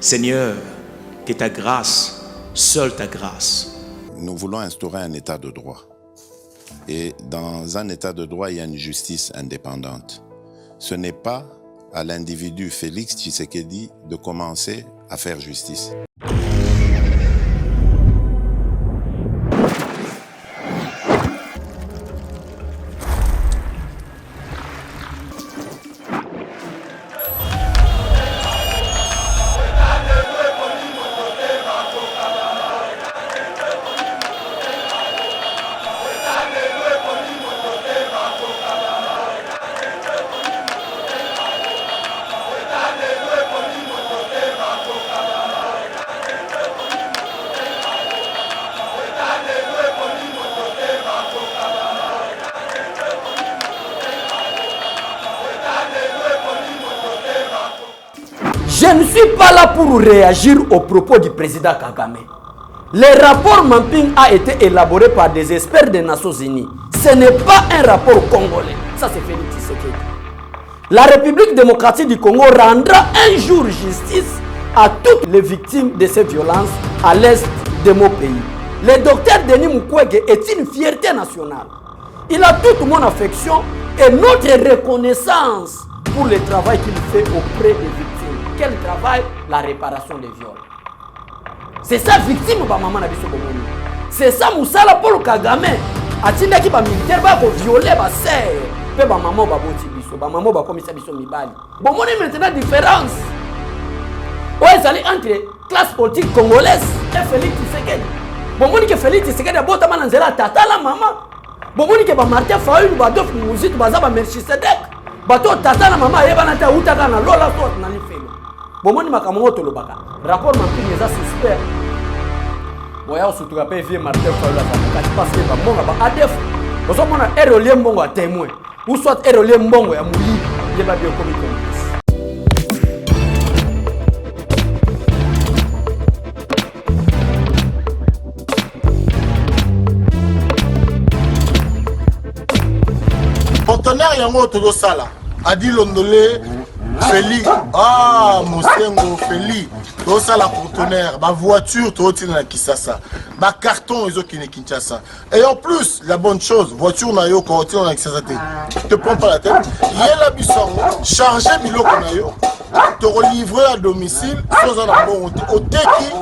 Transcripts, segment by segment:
Seigneur, que ta grâce, seule ta grâce. Nous voulons instaurer un état de droit. Et dans un état de droit, il y a une justice indépendante. Ce n'est pas à l'individu Félix Tshisekedi de commencer à faire justice. Je ne suis pas là pour réagir aux propos du président Kagame. Le rapport Mamping a été élaboré par des experts des Nations Unies. Ce n'est pas un rapport congolais. Ça, c'est Félix Tshisekedi. La République démocratique du Congo rendra un jour justice à toutes les victimes de ces violences à l'est de mon pays. Le docteur Denis Mukwege est une fierté nationale. Il a toute mon affection et notre reconnaissance pour le travail qu'il fait auprès des victimes. Quel travail? La réparation des viols. C'est ça victime ba maman na biso bomoni. C'est ça Moussala Paul Kagame. Atinda ki ba militaire ba ko violer ba sœur. Pe ba maman ba boti biso, ba maman ba komisa biso mibali. Bomoni maintenant différence. Ouais, ça entre classe politique congolaise et Félix Tshisekedi. Bomoni que Félix Tshisekedi a bota manzela tata la maman. Bomoni que ba Martin Fayulu ba dof muzit ba za ba Melchisedek. Bato tata na maman yeba na ta utaka na lola tot na lifelo. Bomoni makamoto lobaka. Rapport Mamping eza suspect. Boya osutuka pe vie Martin Fayulu la parce que ba monga ba ADF. Oso mona erolier mbongo a témoin. Ou soit erolier mbongo ya muli yeba bio comité. Conteneur yango todo sala adi londolé Feli Mosengo Feli todo sala conteneur ba voiture todo tina na Kisasa ba carton ezo kine Kinshasa et en plus la bonne chose voiture na yo ko tina na Kisasa te prends pas la tête yela bisongo charger biloko na yo te relivrer à domicile sans en bon au teki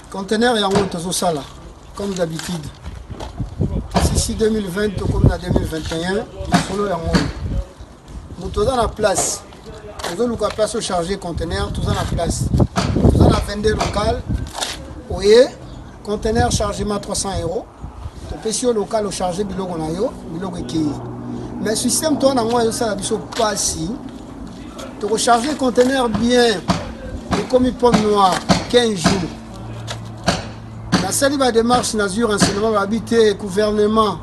conteneur yango todo sala comme d'habitude. Ici 2020 comme en 2021, solo ya monde. Nous tous dans la place. Nous avons la place au chargé conteneur, tous dans la place. Nous dans la vendeur local. Oye, conteneur chargement 300 €. Tu peux sur local au chargé biloko na yo, biloko ki. Mais système toi na moi yo ça la biso pas si. Tu recharger conteneur bien et comme il pomme noir 15 jours. La seule démarche Nazur enseignement habité gouvernement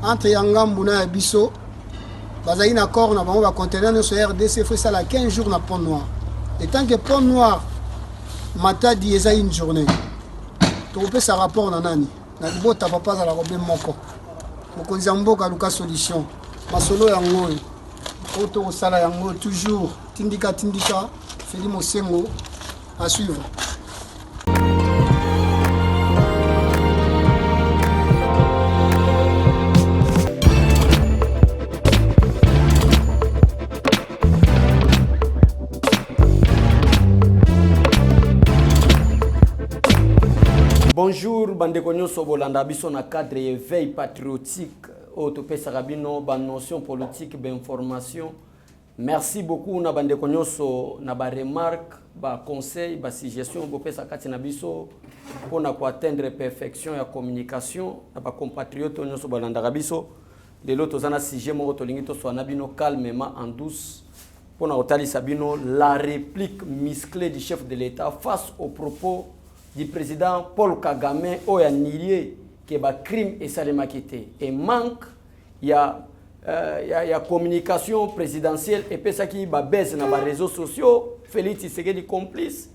entre Yangambu na Bisso. Bazaï na accord na bango ba conteneur sur RDC fait ça la 15 jours na pont noir. Et tant que pont noir mata di eza une journée. Tu peux ça rapport na nani. Na bota papa za la robe moko. Mokonzi mboka luka solution. Masolo yango. Auto sala yango toujours tindika Feli Mosengo à suivre. Bonjour, bandeko nyonso bolanda biso na cadre éveil patriotique autope sarabino ba notion politique ba information. Merci beaucoup na bandeko nyonso na ba remarque, ba conseil, ba suggestion bo pesa kati na biso pona ko atteindre perfection ya communication na ba compatriotes nyonso bolanda biso. Lelo tozana sujet moko tolingi to so na bino calmement en douce pona otali sabino la réplique musclée du chef de l'État face aux propos du président Paul Kagame au Nilie qui est crime et salemakité et manque il y a communication présidentielle et puis ça qui va baisse dans les réseaux sociaux Félix Tshisekedi complice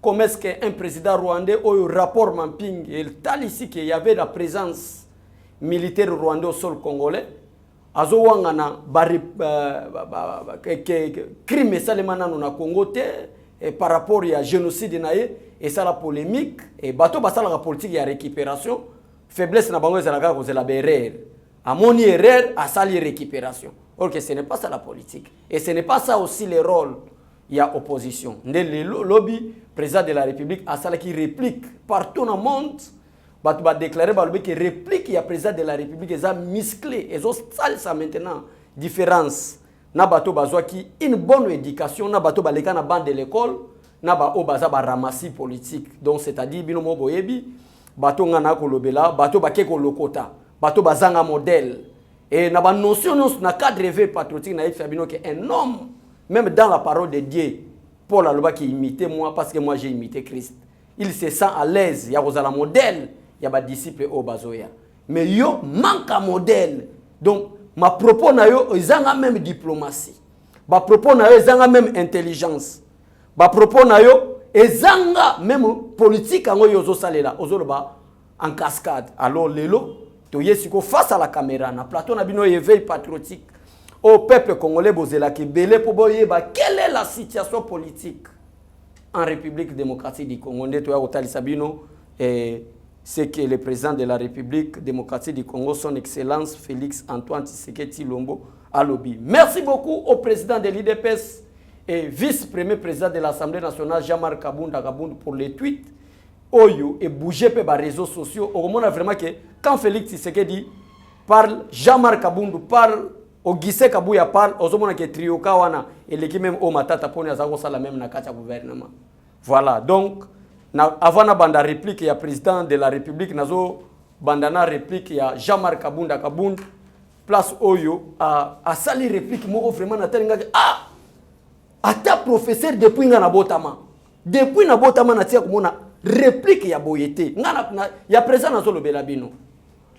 comment est-ce qu'un président rwandais au rapport Mamping il tal ici qu'il y avait la présence militaire rwandais au sol congolais azo wangana crime et salemana na Congo te par rapport à génocide et ça la polémique et bateau basala la politique ya récupération faiblesse na bango ezalaka cause la erreur à mon erreur à sali récupération or que ce n'est pas ça la politique et ce n'est pas ça aussi le rôle il y a opposition le lobby président de la République a ça qui réplique partout dans le monde bato ba déclarer ba que réplique il y a président de la République est musclé et ça maintenant différence na bato bazwa qui une bonne éducation na bato baleka na bande de l'école na ba o baza ba ramassis politique donc c'est-à-dire bino mo boyebi bato ngana ko lobela bato ba ko lokota bato bazanga modèle et na ba notion na cadre rêvé patriotique na ifia bino que un homme même dans la parole de Dieu Paul aloba qui imite moi parce que moi j'ai imité Christ il se sent à l'aise ya kozala modèle ya ba disciple o bazoya mais yo manque un modèle donc ma propos na yo ezanga même diplomatie ba propos na yo ezanga même intelligence ba propos na yo ezanga même politique ngo yo zo salela ozoloba en cascade alors lelo to yesiko face à la caméra na plateau na bino éveil patriotique au peuple congolais bozela ki belé po boyeba quelle est la situation politique en République démocratique du Congo ndeto ya kotalisa bino c'est que le président de la République démocratique du Congo, son Excellence Félix Antoine Tshisekedi Tshilombo, a lobby. Merci beaucoup au président de l'IDPS et vice-premier président de l'Assemblée nationale, Jean-Marc Kabunda pour les tweets. Oyo et bouger par les réseaux sociaux. Au moment vraiment que quand Félix Tshisekedi parle, Jean-Marc Kabunda parle, Ogise Kabuya parle, au moment que Trio Kawana et l'équipe même au Matata Poni Azagosa la même Nakacha gouvernement. Voilà donc. Avant la bande réplique, il y a président de la République, nazo bandana réplique, il y a Jean-Marc Kabunda place Oyo, à sali réplique, moi vraiment natenga ata professeur depuis ngana botama. Depuis na botama na tia kumona réplique ya boyete. Ngana ya président nazo lobela bino.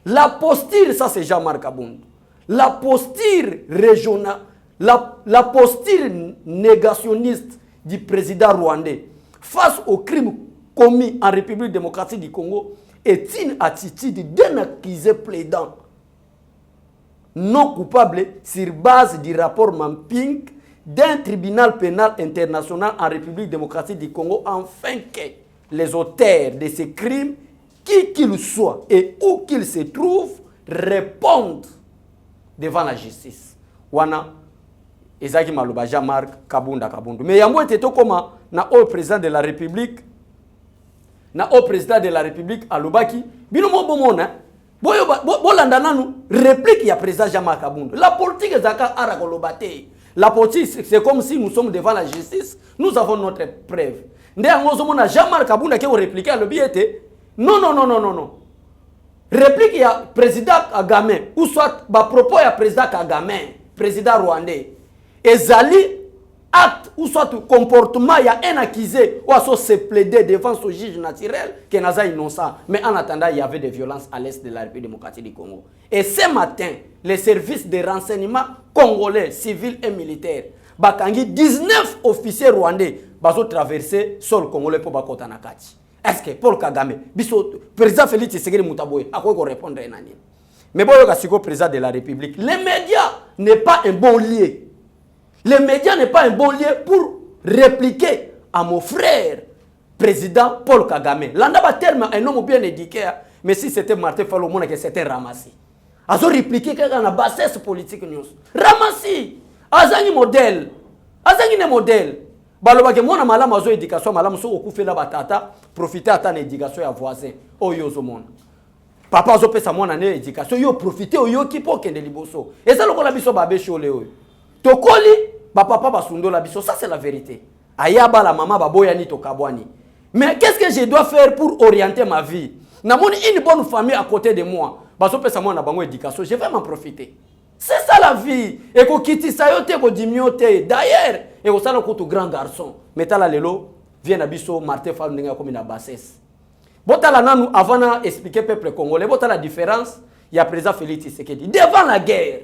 La posture ça c'est Jean-Marc Kabunda. La posture régionale, la posture négationniste du président rwandais face au crime commis en République démocratique du Congo est une attitude d'un accusé plaidant non coupable sur base du rapport Mamping d'un tribunal pénal international en République démocratique du Congo afin que les auteurs de ces crimes, qui qu'ils soient et où qu'ils se trouvent, répondent devant la justice. Wana ezaki maloba Jean-Marc Kabunda. Mais yango était comment na au président de la République alobaki bino mo bomona boyo bolanda nanu réplique ya président Jean-Marc Kabunda. La politique ezaka ara kolobate. La politique c'est comme si nous sommes devant la justice, nous avons notre preuve. Ndé ngozo mona Jean-Marc Kabunda qui répliquer alobi était non. Réplique ya président Kagame ou soit ba propos ya président Kagame, président rwandais. Ezali acte ou soit comportement, il y a un accusé ou soit se plaider devant son juge naturel qui est innocent. Mais en attendant, il y avait des violences à l'est de la République démocratique du Congo. Et ce matin, les services de renseignement congolais, civils et militaires, bakangi 19 officiers rwandais bazo traverser sol congolais pour bakota nakati. Est-ce que Paul Kagame, biso président Félix Tshisekedi Mutaboye, à quoi répondre nani? Mais bon, le président de la République, les médias n'est pas un bon lieu. Les médias n'est pas un bon lieu pour répliquer à mon frère, président Paul Kagame. L'andaba terme un homme bien éduqué, mais si c'était Martin Falomon que c'était ramassé. Azo répliqué que dans la bassesse politique news. Ramassé. Azangi modèle. Azangi ne modèle. Baloba ke mona malamu azo éducation malamu so okufela batata profiter ata na éducation ya voisin. Oyo zo mona. Papa azo pesa mona na éducation yo profiter oyo ki po kende liboso. Eza lokola biso babe shole oyo. Tokoli ba papa basundo la biso, ça c'est la vérité. Ayaba la maman baboya ni tokabwani. Mais qu'est-ce que je dois faire pour orienter ma vie? Namoni une bonne famille à côté de moi. Baso pesa moi na bango éducation, je vais m'en profiter. C'est ça la vie. Et ko kiti sayote ko dimiote. D'ailleurs, et ko sala ko to grand garçon. Metala lelo vient na biso Martin Fall ndenge comme na bassesse. Botala nanu avant na expliquer peuple congolais, botala la différence, il y a président Félix Tshisekedi. Devant la guerre,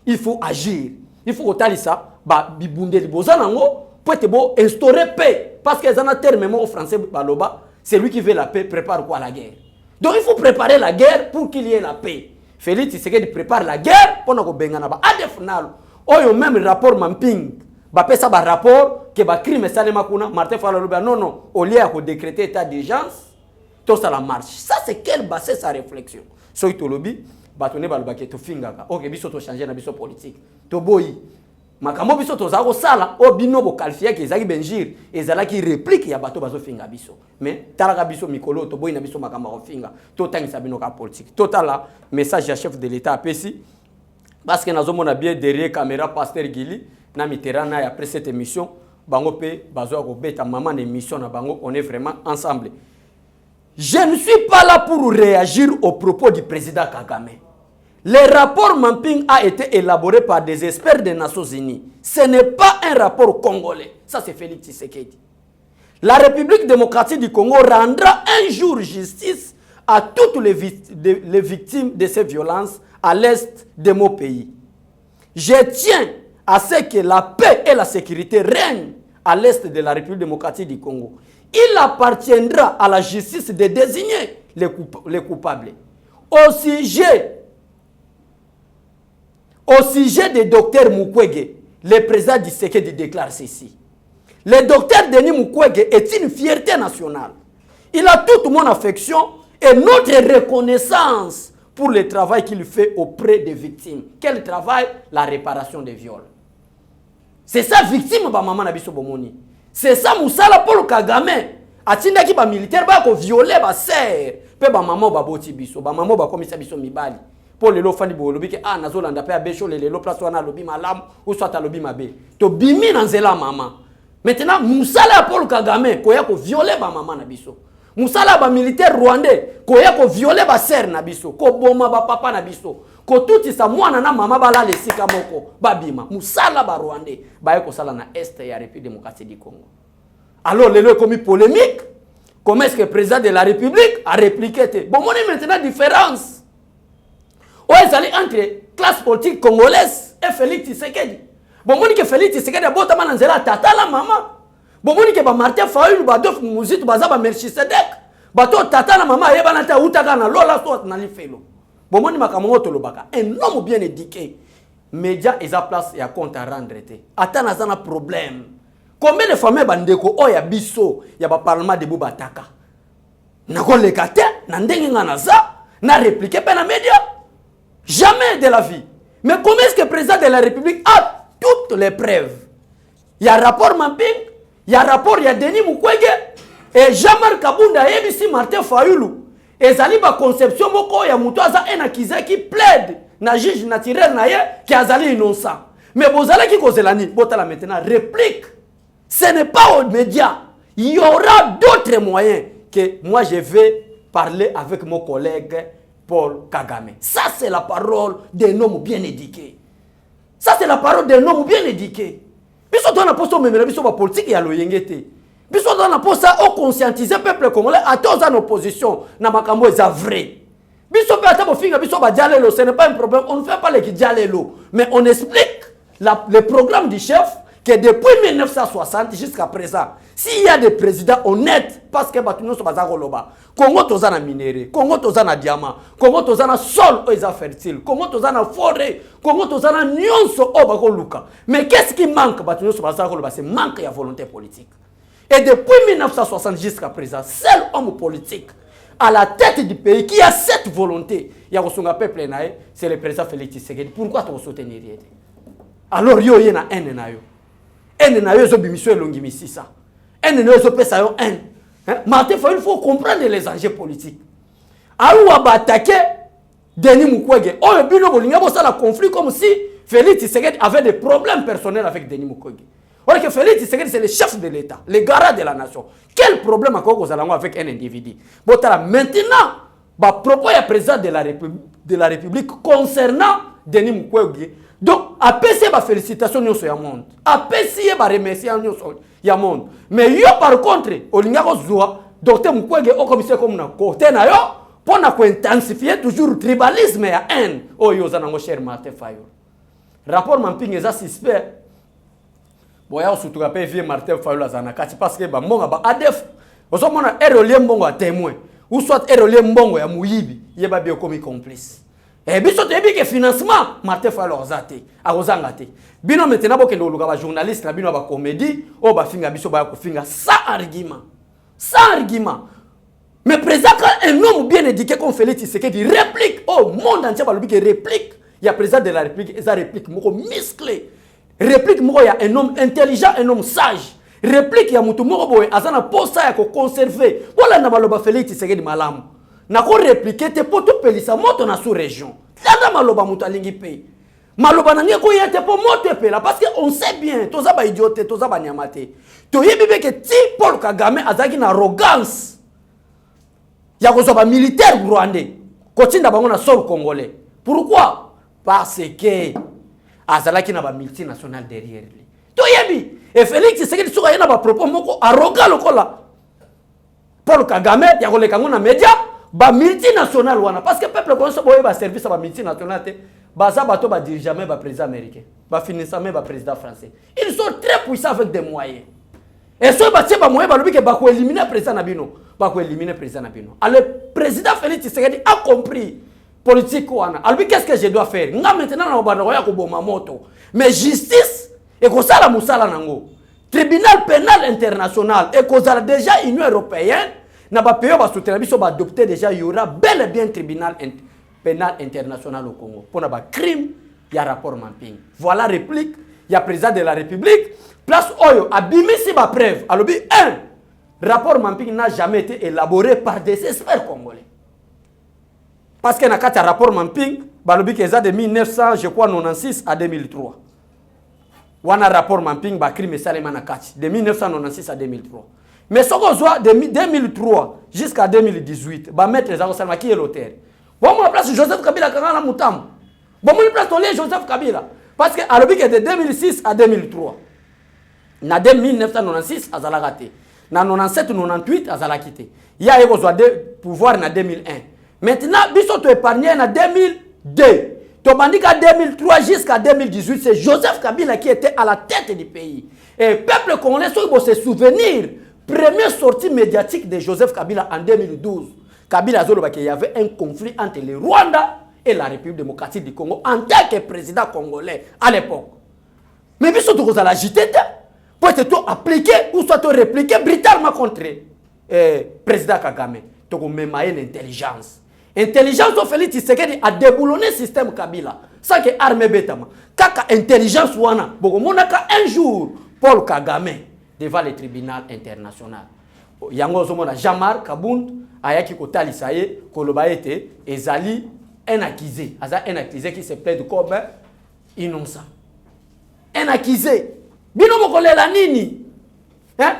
il faut agir. Il faut que ça, bibunde liboza nango, pour te bo instaurer paix. Parce que les terme au français baloba, c'est lui qui veut la paix, prépare quoi la guerre. Donc il faut préparer la guerre pour qu'il y ait la paix. Félix Tshisekedi prépare la guerre pour nous bengana ba adefnal. Oyo même rapport Mamping, bapesa ba rapport que ba crime salema kuna Martin Fayulu non au lieu de décréter état d'urgence tout ça la marche. Ça c'est quelle base sa réflexion. So itolobi batone balobaki to fingaka. OK biso to changer na biso politique. To boyi. Makambo biso to za ko sala o bino bo qualifier que ezaki benjir ezalaki réplique ya bato bazo finga biso. Mais talaka biso mikolo to boyi na biso makambo ko finga. To tangisa bino ka politique. Total message ya chef de l'état apesi parce que nazomona bien derrière caméra pasteur Gili na miterana ya après cette émission bango pe bazo ko beta maman émission na bango on est vraiment ensemble. Je ne suis pas là pour réagir aux propos du président Kagame. Le rapport Mamping a été élaboré par des experts des Nations Unies. Ce n'est pas un rapport congolais. Ça, c'est Félix Tshisekedi. La République démocratique du Congo rendra un jour justice à toutes les victimes de ces violences à l'est de mon pays. Je tiens à ce que la paix et la sécurité règnent à l'est de la République démocratique du Congo. Il appartiendra à la justice de désigner les coupables. Au sujet du docteur Mukwege, le président Tshisekedi déclare ceci. Le docteur Denis Mukwege est une fierté nationale. Il a toute mon affection et notre reconnaissance pour le travail qu'il fait auprès des victimes. Quel travail? La réparation des viols. C'est ça victime ba maman na biso bomoni. C'est ça Moussala Paul Kagame. Atindaki ba militaire ba ko violer ba sœur. Pe ba maman ba boti biso, ba maman ba komisa biso mibali. Pour le lofandi bo lobi ke nazolanda pe abesho le lo place wana lobi malam ou soit lobi mabe. To bimi na nzela maman. Maintenant Moussala Paul Kagame ko ya ko violer ba maman na biso. Moussala ba militaire rwandais ko ya ko violer ba sœur na biso, ko boma ba papa na biso. Ko tuti sa mwana na mama bala lesika moko babima. Moussala ba rwandais ba ko sala na est ya République démocratique du Congo. Alors le commis polémique. Comment est-ce que le président de la République a répliqué? Bon, on est maintenant différence. Où est-ce entre classe politique congolaise et Félix Tshisekedi? Bon, on dit que Félix Tshisekedi a beau taman nzela tata la maman. Bon, on dit que Martin Fayulu badof muzit bazaba Melchisedek. Bato tata la maman yeba nata utaka na lola soit na lifelo. Bon, on dit makamongo tolobaka. Un homme bien éduqué. Média est à place et à compte à rendre. Attends, ça un problème. Combien de familles bandeko oya biso ya ba parlement de Boubataka? Na ko lekate na ndenge ngana za na répliquer pe na média. Jamais de la vie. Mais comment est-ce que le président de la République a toutes les preuves? Il y a rapport Mamping, il y a rapport il y a Denis Mukwege et Jean-Marc Kabunda et ici Martin Fayulu. Et zali ba conception moko ya muto aza enakiza qui plaide na juge naturel na ye qui azali innocent. Mais bozala ki kozelani botala maintenant réplique. Ce n'est pas aux médias. Il y aura d'autres moyens que moi je vais parler avec mon collègue Paul Kagame. Ça c'est la parole d'un homme bien éduqué. Ça c'est la parole d'un homme bien éduqué. Biso doit n'apposer même biso ba politique ya loyengete. Biso doit n'apposer ça au conscientiser peuple congolais à tous en opposition na makambo est vrai. Biso pe atabo finga biso ba dialelo, ce n'est pas un problème. On ne fait pas les dialelo, mais on explique le programme du chef que depuis 1960 jusqu'à présent, s'il y a des présidents honnêtes, parce que Batuno Sobazaroloba, Congo tozana minéré, Congo tozana diamant, Congo tozana sol oisa fertile, Congo tozana forêt, Congo tozana nyonso obako luka. Mais qu'est-ce qui manque Batuno Sobazaroloba? C'est manque de volonté politique. Et depuis 1960 jusqu'à présent, seul homme politique à la tête du pays qui a cette volonté, il y a un peuple, c'est le président Félix Tshisekedi. Pourquoi tu soutenir? Alors yo y a un na yo. En na yo zo bimisho elongi misisa. En na yo zo pesa yo en. Martin Fayulu, il faut comprendre les enjeux politiques. Aou aba attaquer Denis Mukwege. Oh le bino bolinga bo ça la conflit comme si Félix Tshisekedi avait des problèmes personnels avec Denis Mukwege. Alors que Félix Tshisekedi c'est le chef de l'État, le garant de la nation. Quel problème a quoi avec un individu? Bon maintenant, ba propos ya président de la République concernant Denis Mukwege. Donc, après ces félicitations, nous sommes monde. Après ces remerciements, nous sommes monde. Mais yo par contre, au Lingako Zoua, docteur Mukwege, au commissaire comme nous, côté na yo, pour intensifier toujours le tribalisme et la haine. Oh yo, ça n'a pas cher Martin Fayulu. Rapport Mamping est suspect. Bon, ya surtout après vieux Martin Fayulu à Zanakati parce que ba monga ba ADF. Vous savez, on a erolé mbongo à témoin. Ou soit erolé mbongo ya mouyibi, yeba bio commis complice. Et biso tebi que financement Martin Fayulu ozate akozangate. Bino maintenant bo ke ndoluka ba journaliste na bino ba comédie o ba finga biso ba ko finga sans argument. Sans argument. Mais président quand un homme bien éduqué comme Félix Tshisekedi réplique au monde entier ba lobi que réplique. Il y a président de la République, ça réplique moko musclé. Réplique moko il y a un homme intelligent, un homme sage. Réplique ya mutu moko boye azana posa ya ko conserver. Voilà na baloba Félix Tshisekedi malamu. Na ko répliquer te poto pelisa moto na sous région. Landa maloba mutu alingi pe. Maloba na ngeko yete po moto pela parce que on sait bien toza ba idiote toza ba nyamate. To yebibe ke ti Paul Kagame azaki na arrogance. Ya ko ba militaire rwandais. Kotinda bango na sol congolais. Pourquoi? Parce que azalaki na ba multinational derrière lui. To yebi et Félix Tshisekedi soka yena ba propos moko arrogant lokola Paul Kagame ya ko lekango na media ba multinational wana parce que peuple konso boye ba service ba multinational te baza bato ba dirigeant ba président américain ba finissant ba président français ils sont très puissants avec des moyens et so ba tie ba moyens ba lobi ke ba ko éliminer président na bino ba ko éliminer président na bino alors le président Félix Tshisekedi a compris politique wana alors qu'est-ce que je dois faire nga maintenant na ba ya ko boma moto mais justice et ko sala musala nango tribunal pénal international et ko sala déjà Union européenne na ba pays ba soutenir biso ba adopter déjà il y aura bel et bien tribunal pénal international au Congo pour na ba crime il y a rapport mapping voilà réplique il y a président de la République place oyo abimisi ba preuve alobi un rapport mapping n'a jamais été élaboré par des experts congolais parce que na kata rapport mapping balobi que ça de 1900 je crois 96 à 2003 wana rapport mapping ba crime salema na kati de 1996 à 2003 mais ce qu'on voit de 2003 jusqu'à 2018 ba mettre les salema qui est l'auteur bon moi place Joseph Kabila kanga na mutambo bon moi place tolé Joseph Kabila parce que alobi que de 2006 à 2003 na 1996 azala raté na 97 98 azala quitté il y a eu de pouvoir na 2001 maintenant biso to épargné na 2002 Tobandika 2003 jusqu'à 2018, c'est Joseph Kabila qui était à la tête du pays. Et le peuple congolais doit se souvenir, première sortie médiatique de Joseph Kabila en 2012. Kabila Zoloba qu'il y avait un conflit entre le Rwanda et la République démocratique du Congo en tant que président congolais à l'époque. Mais bien sûr, tu as l'agité pour être appliqué ou soit répliqué brutalement contre le président Kagame. Tu as même l'intelligence. Intelligence de Félix Tshisekedi a déboulonné le système Kabila. Ça que armée bétama. Kaka intelligence wana. Boko monaka un jour Paul Kagame devant le tribunal international. Yango zomona Jean-Marc Kabund ayaki kotali saye koloba ete ezali un accusé. Aza un accusé qui se plaide comme innocent. Un accusé. Bino mokolela nini? Hein?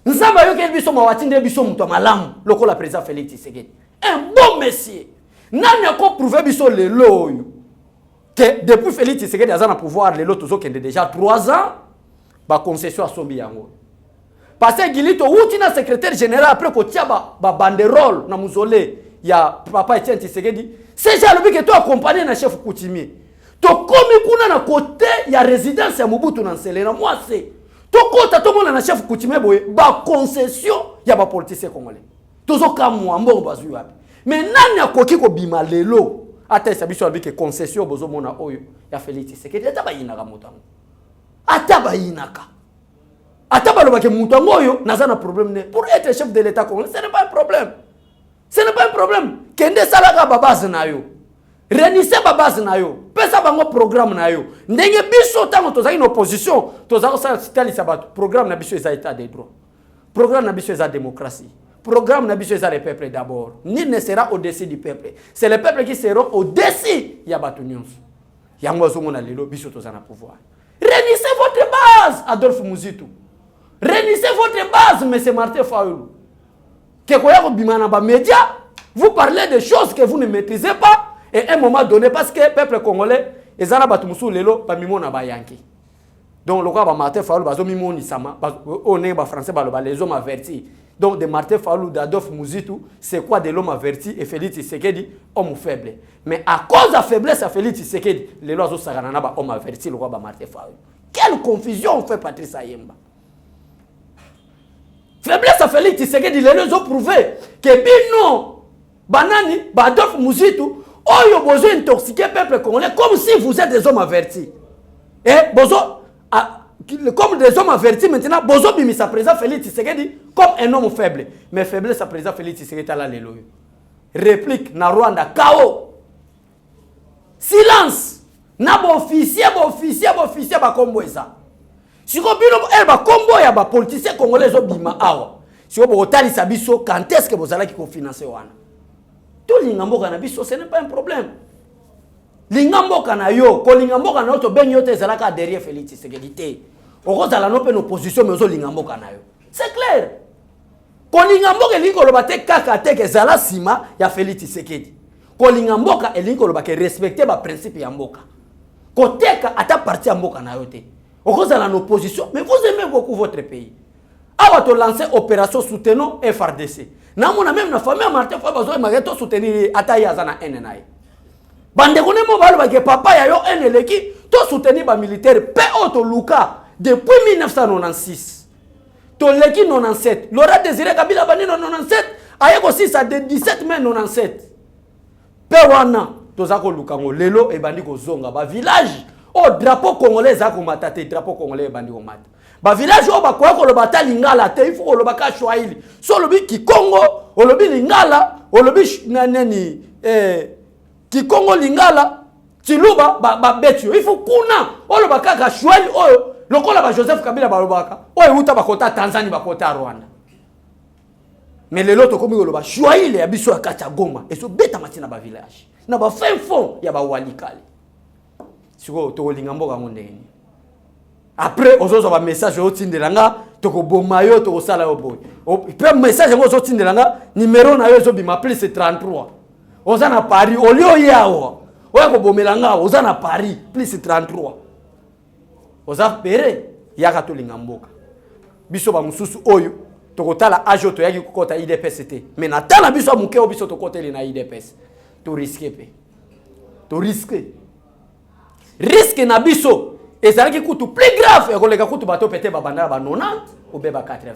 Nzamba yoke biso mawatinde biso muto malamu lokola président Félix Tshisekedi. Un bon monsieur. Nani a prouvé biso le loyo que depuis Félix Tshisekedi a pouvoir le lot tozo kende déjà 3 ans ba concession a sombi yango. Parce que Gilito outina secrétaire général après ko tia ba banderole na muzole ya papa Etienne Tshisekedi, c'est jalobi que toi accompagné na chef coutumier. To komi kuna na côté ya résidence ya Mobutu na Nselena moi c'est to kota to mona na chef coutumier boye ba concession ya ba politicien congolais. Tozo kamwa mbongo bazui wapi. Mais nani akoki ko bima lelo ata esabiso albike concession bozo mona oyo ya Félix Tshisekedi ata bayinaka mutango. Ata bayinaka. Ata baloba ke mutango oyo nazana problème ne pour être chef de l'état congolais ce n'est pas un problème. Ce n'est pas un problème. Kende salaka babase na yo. Renise babase na yo. Pesa bango programme na yo. Ndenge biso tango tozaki na opposition, tozako sa tali sabato programme na biso eza état des droits. Programme na biso eza démocratie. Programme n'a pas le peuple d'abord. Nul ne sera au-dessus du peuple. C'est le peuple qui sera au-dessus. Il y a batunions. Il y a un oiseau qui a le pouvoir. Réunissez votre base, Adolphe Muzitu. Réunissez votre base, M. Martin Fayulu. Vous parlez de choses que vous ne maîtrisez pas. Et à un moment donné, parce que le peuple congolais, ils ont battu lelo, pas mimona bayanki. Donc, le roi Martin Fayulu, bazo mimoni sama, on est français, les hommes avertis. Donc, de Martin Fayulu, d'Adolphe Muzitu, c'est quoi de l'homme averti et Félix Tshisekedi, homme faible. Mais à cause de la faiblesse de Félix Tshisekedi, les lois sont homme averti, le roi Martin Fayulu. Quelle confusion fait Patrice Ayemba. Faiblesse de Félix Tshisekedi, les lois ont prouvé que Bino, Banani, Adolphe Muzitu, Oyo bozo intoxiquer peuple congolais comme si vous êtes des hommes avertis. Et bozo comme des hommes avertis maintenant, bozo bimisa président Félix Tshisekedi comme un homme faible. Mais faiblesse à président Félix Tshisekedi là lelo. Réplique na Rwanda KO. Silence. Na officier ba kombo eza. Siko bino ba kombo ya ba politicien congolais zo bima awa. Siko bo talisa biso quand est-ce que bozala ki ko financer wana. Tout l'ingamboka na biso ce n'est pas un problème. L'ingamboka na yo, ko l'ingamboka na yo to ben yo te zalaka derrière Félix Tshisekedi te. Okozala no pe no opposition mais zo l'ingamboka na yo. C'est clair. Ko l'ingamboka elingo loba te kaka te ke zala sima ya Félix Tshisekedi. Ko l'ingamboka elingo loba ke respecter ba principe ya mboka. Ko teka ata parti ya mboka na yo te. Okozala no opposition mais vous aimez beaucoup votre pays. Awa to lancer opération soutenons FRDC. Na mona même na famille Martin Fayulu bazo mageto soutenir ata ya zana NNI. Bande kone mo balo ba ke papa ya yo NLeki to soutenir ba militaire pe auto luka depuis 1996. To leki 97. Laurent Désiré Kabila bani 97 ayeko 6 à 17 mai 97. Pe wana to zako lukango lelo e bandi ko zonga ba village o drapeau congolais zako matate drapeau congolais bandi ko mata. Ba village o ba kwa ko lo bata lingala te ifo lo baka Swahili so lo bi Kikongo o lo bi lingala o lo bi nani Kikongo lingala Chiluba ba betio ifo kuna o lo baka ka Swahili o lokola ba Joseph Kabila ba lo baka o uta ba kota Tanzania ba kota Rwanda mais lelo to komi lo ba Swahili ya biso akacha Goma eso beta matina ba village na ba fin fond ya ba walikali siko to lingamboka ngondeni. Après, on a un message au Tindelanga, toko bomayo, toko sala yo boy. Puis message au Tindelanga, numéro na yo zo bima plus c'est 33. On a Paris, au lieu yao. Oya ko bomelanga, on a Paris plus c'est 33. On a péré yaka to lingamboka. Biso ba mususu oyo, toko tala ajo to yaki kokota IDPS te. Mais na tala biso muke o biso to koteli na IDPS. To risquer pe. To risquer. Risque na biso. Et ça qui coûte plus grave et que coûte bateau pété babana ba 90 ou ba 80.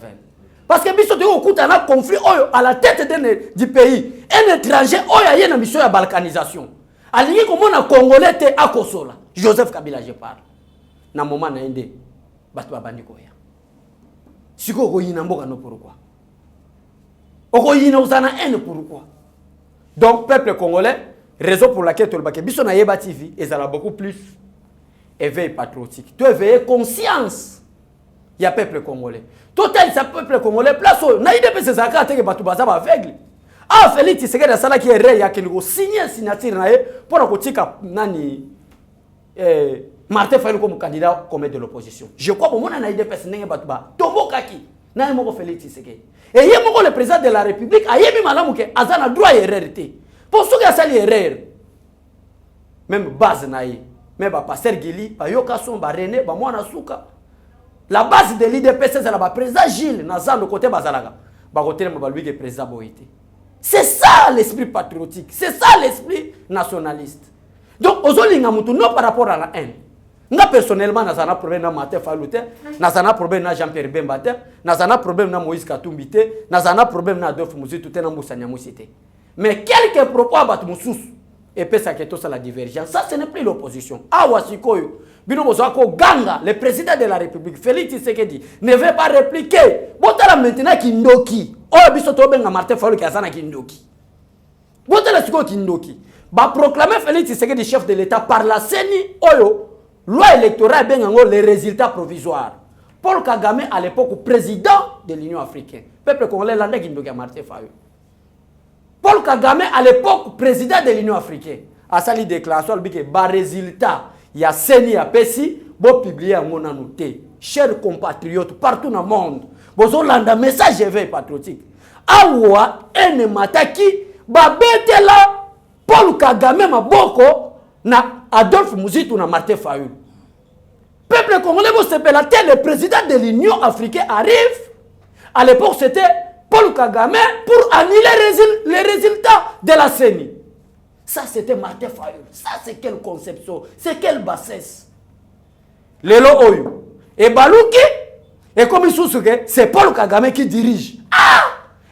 Parce que biso de coûte un conflit à la tête du pays, un étranger oya yena mission ya balkanisation. Alingi comme on a congolais te akosola. Joseph Kabila je parle. Na moment na inde bato babandi ko ya. Siko ko yina mboka no pourquoi. Oko yina osana haine pourquoi. Donc peuple congolais, raison pour laquelle tolbake biso na Yeba TV et ça a beaucoup plus éveil patriotique. Tu éveilles conscience. Il y a peuple congolais. Total, ça peuple congolais. Place où na IDP c'est ça que batu baza ba aveugle. Ah Félix Tshisekedi sala qui est ré ya que nous signer signature na pour ko tika nani Martin Fayulu comme candidat comme de l'opposition. Je crois que mon na IDP c'est ndenge batu ba tobokaki na moko Félix Tshisekedi. Et yé moko le président de la République ayebi malamu ke azana droit erreur. Pour ceux qui a sali erreur. Même base na ye. Mais ba pasteur Gili, ba yokason, ba René, ba mwana suka. La base de l'IDPS c'est la président Gilles, Nazan le côté bazalaga. Ba côté ba lui que président Boïté. C'est ça l'esprit patriotique, c'est ça l'esprit nationaliste. Donc ozolinga mutu non par rapport à la haine. Nga personnellement nazana problème na Martin Fayulu te, nazana problème na Jean-Pierre Bemba te, nazana problème na Moïse Katumbi te, nazana problème na Adolphe Muzitu te na Moussa Nyamusi te. Mais quelques propos à mususu et puis ça qui est la divergence, ça ce n'est plus l'opposition. Awa sikoyo, bino bozako ganga, le président de la République Félix Tshisekedi ne veut pas répliquer. Botala maintenant kindoki. Oh biso to benga Martin Fayulu ki azana kindoki. Botala sikoyo kindoki. Ba proclamer Félix Tshisekedi chef de l'État par la CENI oyo loi électorale bengango les résultats provisoires. Paul Kagame à l'époque président de l'Union africaine. Peuple congolais landé kindoki à Martin Fayulu. Paul Kagame, à l'époque, président de l'Union africaine, a sali déclaration, il dit que bas résultat, il y a Seni à Pessi, bon publié à mon annoté. Chers compatriotes, partout dans le monde, vous avez un message éveil patriotique. Awa, ene mataki, babete la, Paul Kagame, ma boko, na Adolphe Muzitu, na Martin Fayulu. Peuple congolais, vous savez, le président de l'Union africaine arrive. À l'époque, c'était Paul Kagame pour annuler les résultats de la CENI. Ça, c'était Martin Fayulu. Ça, c'est quelle conception? C'est quelle bassesse? Lelo Oyo. Et Balouki, et comme il sous c'est Paul Kagame qui dirige. Ah!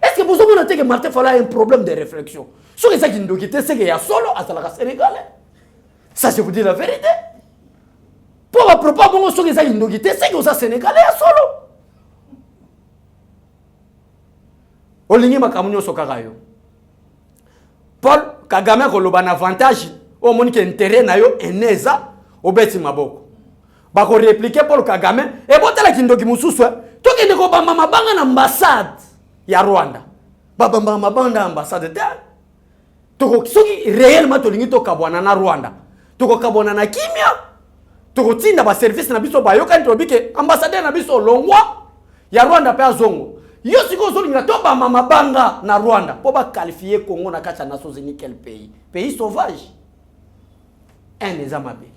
Est-ce que vous avez noté que Martin Fayulu a un problème de réflexion. Ce que ça qui nous quitte, c'est qu'il y a solo à la Sénégalais. Ça, je vous dis la vérité. Pour la propos, ce que ça qui nous quitte, c'est que ça Sénégalais à solo. Olingi makamunyo sokagayo. Paul Kagame a un avantage. Au monde qui intérêt na yo eneza obeti maboko. Bako répliquer Paul Kagame et botela kindoki mususu to kende ko bamba mabanga na ambassade ya Rwanda. Bamba mabanga ambassade de. To soki réellement to lingi to kabwana na Rwanda. To ko kabwana na kimia. To ko tinda ba service na biso ba yo kan to bike ambassadeur na biso longwa ya Rwanda pe azongo. Yo siko zo linga to bamba mabanga na Rwanda po ba qualifier Congo na kata Nations Unies quel pays? Pays sauvage. Un des amabe.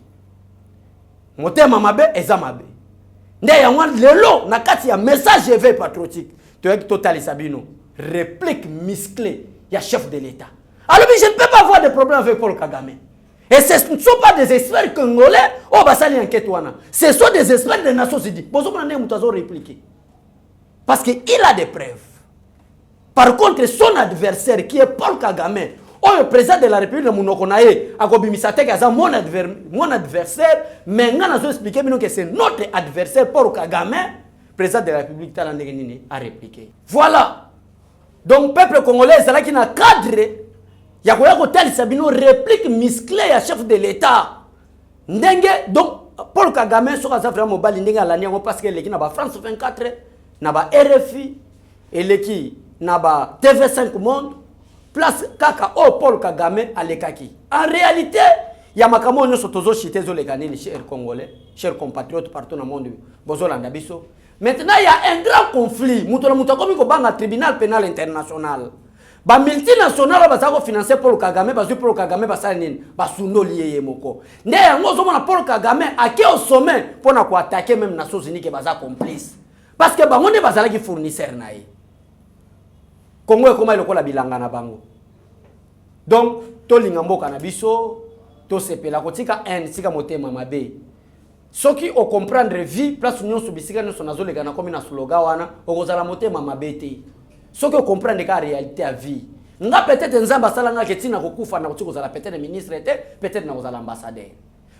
Motema mabe ezamabe. Nde yango lelo na kati ya message éveil patriotique. Total Sabino réplique musclée ya chef de l'État. Alors je ne peux pas avoir de problème avec Paul Kagame. Et ce ne sont pas des experts congolais au basali enquête wana. Ce sont des experts des Nations Unies. Bozo mande mutazo répliquer. Parce qu'il a des preuves. Par contre son adversaire qui est Paul Kagame, le président de la République de Mounokonaye, mon adversaire, mais nous avons expliqué que c'est notre adversaire pour Kagame, président de la République a répliqué. Voilà. Donc, peuple congolais, c'est là qui a cadré. Il y a une réplique musclée à chef de l'État. Donc, Paul Kagame, parce que l'équipe n'a France 24, n'a pas RFI, et l'équipe n'a pas TV5 Monde. Place kaka o Paul Kagame à l'ekaki. En réalité, il y a makamo nyo sotozo chité zo legani chers Congolais, chers compatriotes partout dans le monde. Bozolanda biso. Maintenant, il y a un grand conflit. Mutola mutakomi ko banga tribunal pénal international. Ba multinational ba zako financer Paul Kagame parce que Paul Kagame ba sanin ba sundo lié moko. Ne yango zo mona Paul Kagame aké au sommet pour na ko attaquer même Nations Unies ke baza complice. Parce que ba monde bazala ki fournisseur naï. Congo est comme le bilanga na bango. Donc, to lingamboka na biso, to sepela kotika en sika motema mabe. Soki o comprendre vie place union subisika no sonazo le gana comme na slogan wana, o kozala motema mabe te. Soki o comprendre ka réalité à vie. Nga peut-être nzamba sala nga ketina kokufa na kotiko kozala peut-être ministre te, peut-être na kozala ambassadeur.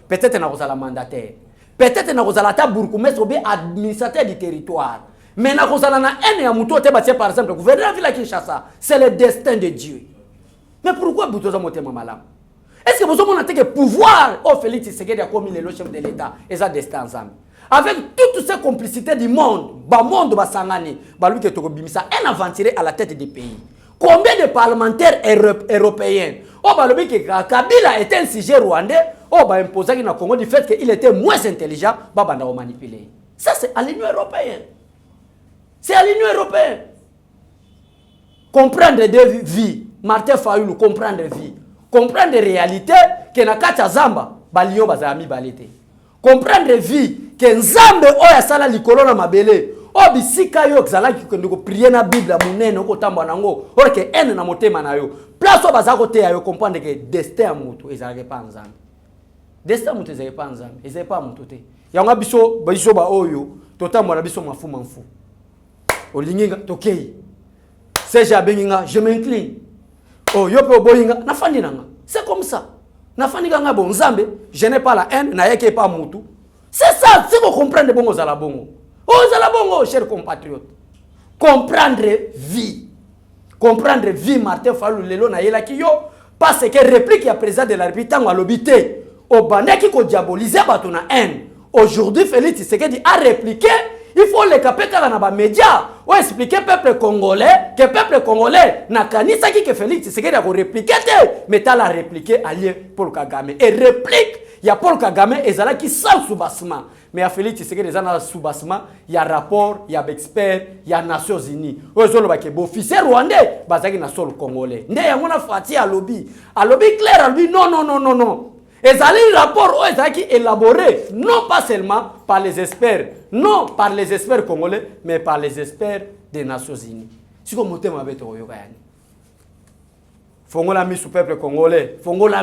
Peut-être na kozala mandataire. Peut-être na kozala ta bourgmestre ou bien administrateur du territoire. Mais na kozala na ene ya muto te batie par exemple gouverneur de la Kinshasa, c'est le destin de Dieu. Mais pourquoi Boutoza motema malam? Est-ce que vous avez que pouvoir au Félix Tshisekedi a commis le chef de l'État et sa destin ensemble? Avec toutes ces complicités du monde, monde basangani, lui que tokobimisa un aventurier à la tête du pays. Combien de parlementaires européens? Lui que Kabila était un sujet rwandais, imposé dans le Congo du fait qu'il était moins intelligent, banda manipuler. Ça c'est à l'Union européenne. C'est à l'Union européenne. Comprendre des vies. Martin Fayulu comprendre vie. Comprendre réalité que na kati zamba balio bazami balete. Comprendre vie que nzambe oya sala likolo na mabele. O bisika yo xala ki ko prier na Bible munene ko tamba nango. Or que ene na motema na yo. Place o bazako te yo comprendre que destin mutu ezalaka pa nzambe. Destin mutu ezalaka pa nzambe. Ezalaka pa mutu te. Yanga biso ba oyo totamba na biso mafu manfu. Olinginga tokei. Seja benginga je m'incline. Oh, yo pe oboyinga nafandi nanga. C'est comme ça. Nafandi nga bon nzambe, je n'ai pas la haine, na yeke pas mutu. C'est ça, si vous comprenez bongo zala bongo. Oh zala bongo, chers compatriotes. Comprendre vie. Comprendre vie Martin Fayulu lelo na yela ki yo parce que réplique ya président de la République tango alobité. O bandeki ko diaboliser bato na haine. Aujourd'hui Félix Tshisekedi a répliqué. Il faut les caper dans les médias. Ou expliquer au peuple congolais que le peuple congolais n'a qu'à ni ça qui que Félix Tshisekedi a répliqué. Mais tu as la répliqué allié Paul Kagame. Et réplique, il y a Paul Kagame et Zala qui sans sous-bassement. Mais à Félix Tshisekedi, il y a sous-bassement, il y a rapport, il y a expert, il y a Nations Unies. Ou est-ce que officier rwandais, il y a sol congolais. Il y a un fati à lobby. À lobby clair, à lui, non. Et ça les rapports qui élaborés non pas seulement par les experts, non par les experts congolais, mais par les experts des Nations Unies. Si vous montez ma bête au Yogayani, fongola misu peuple congolais, fongola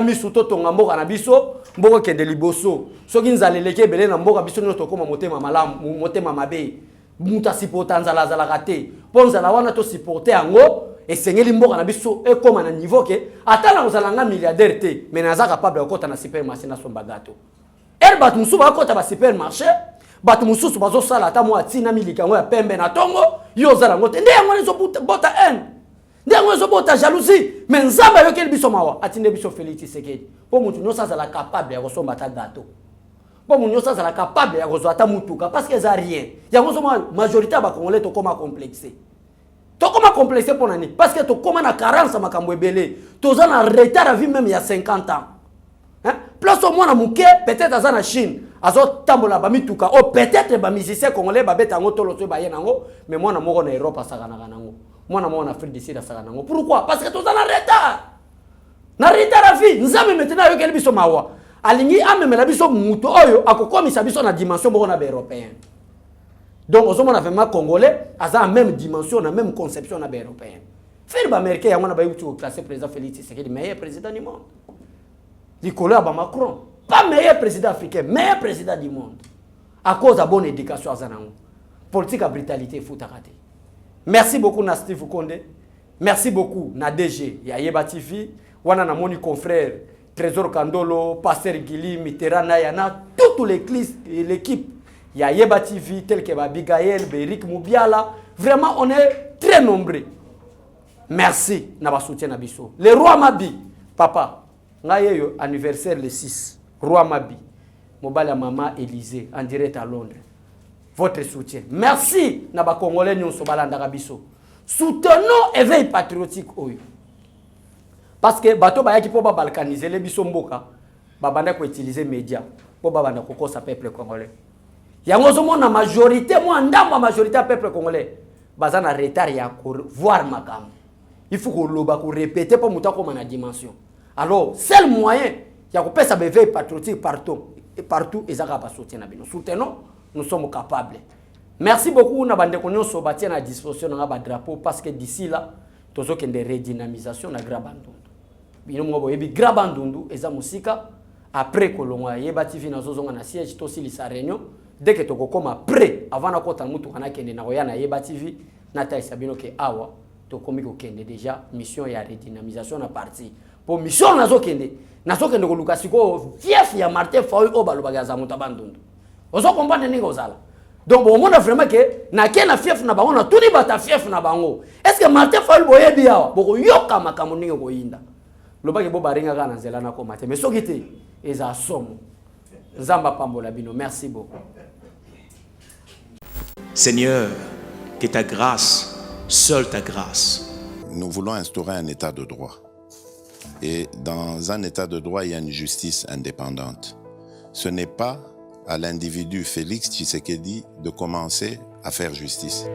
misu to tonga mboka na biso, mboka ke de liboso. Soki nzaleleke belé na mboka biso no tokoma motema malamu, motema mabe. muta supporter nzala zala raté po nzala wana to supporter yango et sengeli mboka na biso e comme na niveau que atala kozalanga milliardaire te mais naza capable de na supermarché na somba gâteau bat mususu bakota ba supermarché bat mususu bazo sala ata mo atina milika ngo ya pembe na tongo yo zala ngote nde yango lezo bota haine nde yango lezo bota jalousie mais nzamba yo keli biso mawa atinde biso Félix Tshisekedi po mutu no sala capable ya kosomba ta gâteau po mutu no sala capable ya kozwa ta mutuka parce que ça rien yango so majorité ba congolais to koma complexé to koma complexé pour nani parce que to koma na carence makambo ebele to za na retard à vie même il y a 50 ans. Hein? Plus au moins na muke peut-être à la Chine azo tambola ba mituka o peut-être ba musicien congolais ba beta ngo tolo to ba yenango mais moi na moko na Europe sakana kanango moi na mo na Afrique du Sud sakana kanango pourquoi parce que to za na retard à vie nzambe maintenant yo keli biso mawa alingi amemela biso muto oyo akokomisa biso na dimension moko na ba européen donc aux hommes vraiment congolais aza même dimension na même conception na ba européen faire ba américain yango na ba yutu classer président Félix Tshisekedi meilleur président du monde. Nicolas Macron, pas meilleur président africain, meilleur président du monde. À cause de la bonne éducation à Zanango. Politique à brutalité, faut arrêter. Merci beaucoup, na Steve Konde. Merci beaucoup, na DG, ya Yeba TV. Wana na moni confrère, Trésor Kandolo, Pasteur Gili, Mitterrand, Yana, toute l'équipe. Ya Yeba TV, tel que Abigail, Beric Moubiala. Vraiment, on est très nombreux. Merci, na ba soutien na biso. Le roi Mabi, papa. Ngayeyo anniversaire le 6, Roi Mabi, Mobala Maman Élysée, en direct à Londres. Votre soutien. Merci, Naba Congolais Nyonso Balanda Rabiso. Soutenons éveil patriotique. Parce que bato ba yaki po ba balkaniser les biso mboka, ba banda ko utiliser média, po ba banda ko kosa peuple congolais. Yango zo mona majorité mo ndamba majorité peuple congolais, baza na retard ya voir makam. Il faut ko loba ko répéter pour muta ko na dimension. Alors, seul moyen, il y a un éveil patriotique partout. Et partout, ils ont soutien. Soutenons, nous sommes capables. Merci beaucoup, nous avons soutien à disposition de notre drapeau parce que d'ici là, nous avons une redynamisation de Grabandundu. Nous avons une Grabandundu, et ça musique. Après que l'on a eu un siège, aussi réunion. Dès que tu as prêt, avant que tu aies un TV, Nathalie Sabino qui awa, tu as déjà mission et redynamisation de la partie. Pour mission nazo kende ko lukasiko fief ya Martin Fayulu o balobaga za mutabandundu ozo comprendre ningo ozala donc bon on a vraiment que na kena fief na bango na tuni bata fief na bango est-ce que Martin Fayulu boyebi awa boko yoka makambo ningo koyinda lobaki bo baringa kana nzela na ko mate mais soki te eza somo nzamba pambola bino merci beaucoup. Seigneur, que ta grâce, seule ta grâce. Nous voulons instaurer un état de droit. Et dans un état de droit, il y a une justice indépendante. Ce n'est pas à l'individu Félix Tshisekedi de commencer à faire justice.